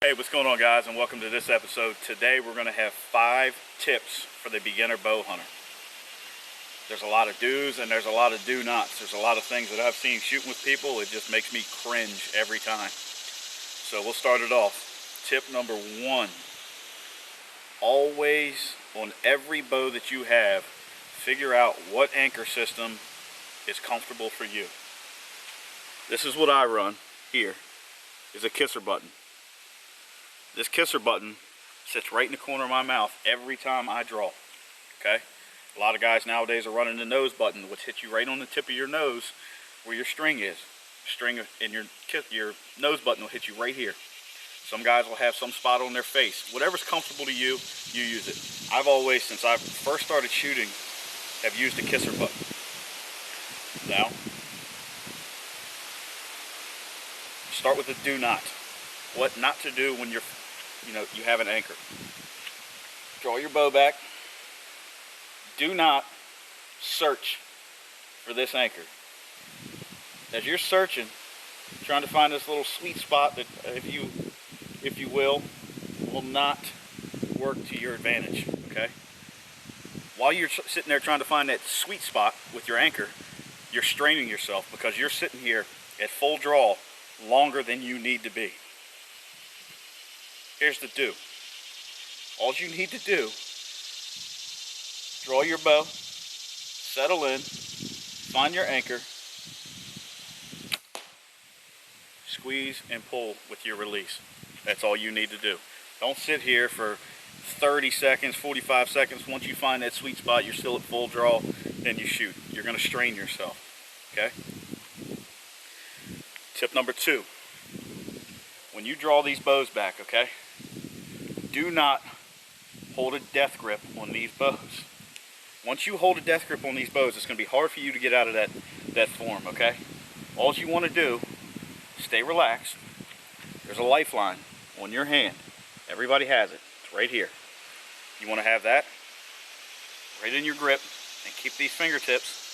Hey, what's going on, guys, and welcome to this episode. Today we're going to have 5 tips for the beginner bow hunter. There's a lot of do's and there's a lot of do nots. There's a lot of things that I've seen shooting with people. It just makes me cringe every time. So we'll start it off. Tip number 1. Always, on every bow that you have, figure out what anchor system is comfortable for you. This is what I run here, is a kisser button. This kisser button sits right in the corner of my mouth every time I draw, okay? A lot of guys nowadays are running the nose button, which hits you right on the tip of your nose where your string is. String in your nose button will hit you right here. Some guys will have some spot on their face. Whatever's comfortable to you, you use it. I've always, since I first started shooting, have used a kisser button. Now, start with the do not. What not to do when you have an anchor. Draw your bow back. Do not search for this anchor. As you're searching, trying to find this little sweet spot that, if you will not work to your advantage, okay? While you're sitting there trying to find that sweet spot with your anchor, you're straining yourself because you're sitting here at full draw longer than you need to be. Here's the do. All you need to do, draw your bow, settle in, find your anchor, squeeze and pull with your release. That's all you need to do. Don't sit here for 30 seconds, 45 seconds. Once you find that sweet spot, you're still at full draw, then you shoot. You're going to strain yourself, okay? Tip number 2. When you draw these bows back, okay, do not hold a death grip on these bows. Once you hold a death grip on these bows, it's going to be hard for you to get out of that form, okay? All you want to do, stay relaxed. There's a lifeline on your hand. Everybody has it. It's right here. You want to have that right in your grip and keep these fingertips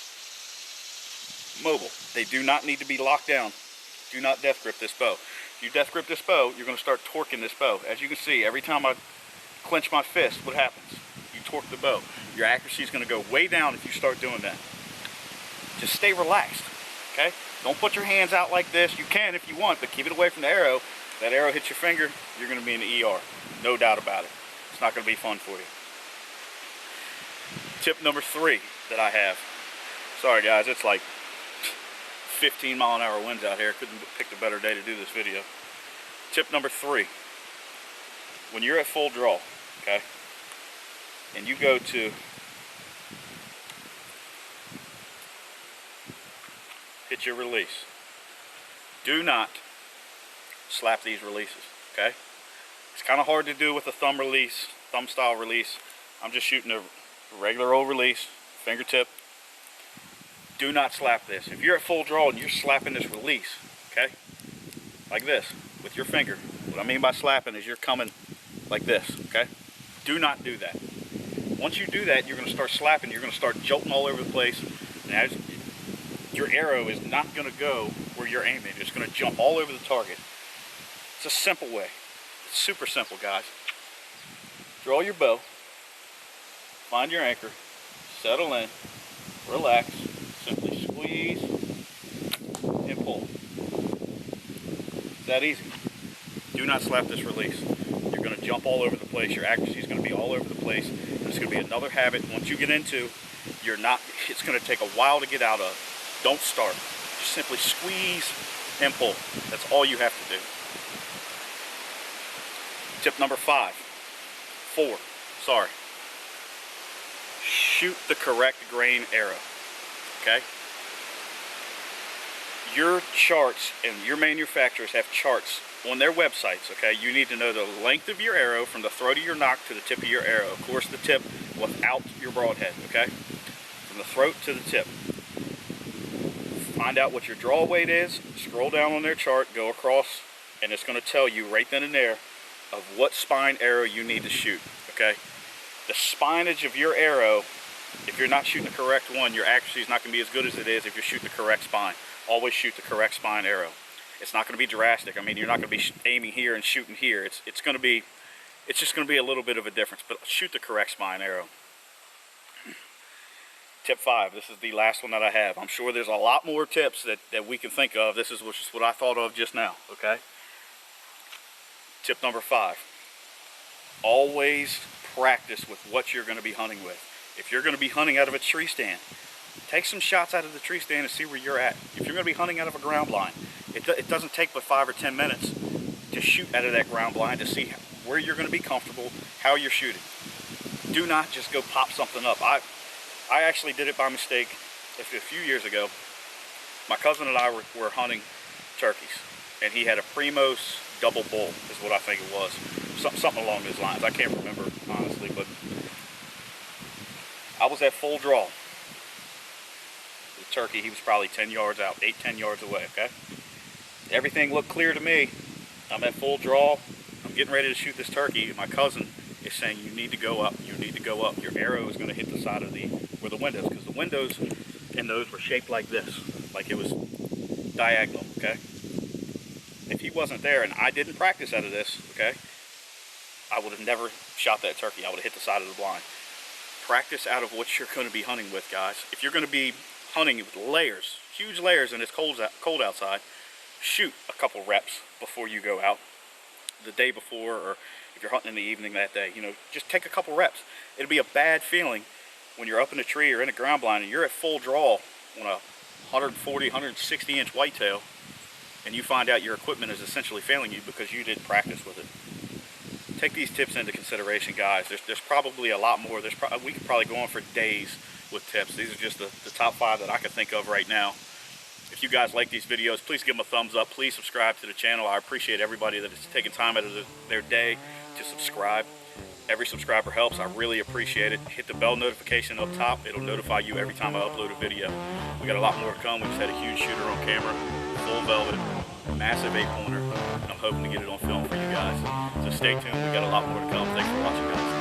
mobile. They do not need to be locked down. Do not death grip this bow. If you death grip this bow, you're going to start torquing this bow. As you can see, every time I clench my fist, what happens? You torque the bow. Your accuracy is going to go way down if you start doing that. Just stay relaxed, okay? Don't put your hands out like this. You can if you want, but keep it away from the arrow. If that arrow hits your finger, you're going to be in the ER. No doubt about it. It's not going to be fun for you. Tip number 3 that I have. Sorry guys, it's like 15-mile-an-hour winds out here. Couldn't have picked a better day to do this video. Tip number 3. When you're at full draw, okay, and you go to hit your release, do not slap these releases, okay? It's kind of hard to do with a thumb style release. I'm just shooting a regular old release, fingertip. Do not slap this. If you're at full draw and you're slapping this release, okay, like this, with your finger, what I mean by slapping is you're coming like this, okay? Do not do that. Once you do that, you're going to start slapping, you're going to start jolting all over the place, and as your arrow is not going to go where you're aiming. It's going to jump all over the target. It's a simple way. It's super simple, guys. Draw your bow, find your anchor, settle in, relax, simply squeeze and pull. It's that easy. Do not slap this release. You're going to jump all over the place. Your accuracy is going to be all over the place. And it's going to be another habit. Once you get into, it's going to take a while to get out of. Don't start. Just simply squeeze and pull. That's all you have to do. Tip number 4. Shoot the correct grain arrow. Okay? Your charts and your manufacturers have charts on their websites, okay? You need to know the length of your arrow from the throat of your nock to the tip of your arrow. Of course, the tip without your broadhead, okay? From the throat to the tip. Find out what your draw weight is, scroll down on their chart, go across, and it's going to tell you right then and there of what spine arrow you need to shoot, okay? The spinage of your arrow, if you're not shooting the correct one, your accuracy is not going to be as good as it is if you shoot the correct spine. Always shoot the correct spine arrow. It's not going to be drastic. I mean, you're not going to be aiming here and shooting here. It's just going to be a little bit of a difference, but shoot the correct spine arrow. Tip 5, this is the last one that I have. I'm sure there's a lot more tips that we can think of. This is just what I thought of just now, okay? Tip number 5, always practice with what you're going to be hunting with. If you're going to be hunting out of a tree stand, take some shots out of the tree stand and see where you're at. If you're going to be hunting out of a ground blind, it doesn't take but 5 or 10 minutes to shoot out of that ground blind to see where you're going to be comfortable, how you're shooting. Do not just go pop something up. I actually did it by mistake a few years ago. My cousin and I were hunting turkeys, and he had a Primos double bull, is what I think it was. Something along those lines. I can't remember, honestly, but I was at full draw. The turkey, he was probably 10 yards out, 8-10 yards away, okay? Everything looked clear to me. I'm at full draw. I'm getting ready to shoot this turkey, and my cousin is saying, you need to go up, you need to go up. Your arrow is going to hit the side of where the windows, because the windows in those were shaped like this, like it was diagonal, okay? If he wasn't there and I didn't practice out of this, okay, I would have never shot that turkey. I would have hit the side of the blind. Practice out of what you're going to be hunting with, guys. If you're going to be hunting with layers, huge layers, and it's cold outside, shoot a couple reps before you go out the day before, or if you're hunting in the evening that day, you know, just take a couple reps. It'll be a bad feeling when you're up in a tree or in a ground blind and you're at full draw on a 140, 160 inch whitetail, and you find out your equipment is essentially failing you because you didn't practice with it. Take these tips into consideration, guys. There's probably a lot more. We could probably go on for days with tips. These are just the top 5 that I can think of right now. If you guys like these videos, please give them a thumbs up. Please subscribe to the channel. I appreciate everybody that is taking time out of their day to subscribe. Every subscriber helps. I really appreciate it. Hit the bell notification up top. It'll notify you every time I upload a video. We got a lot more to come. We just had a huge shooter on camera, full velvet, massive 8-pointer. I'm hoping to get it on film for you guys. So stay tuned. We got a lot more to come. Thanks for watching, guys.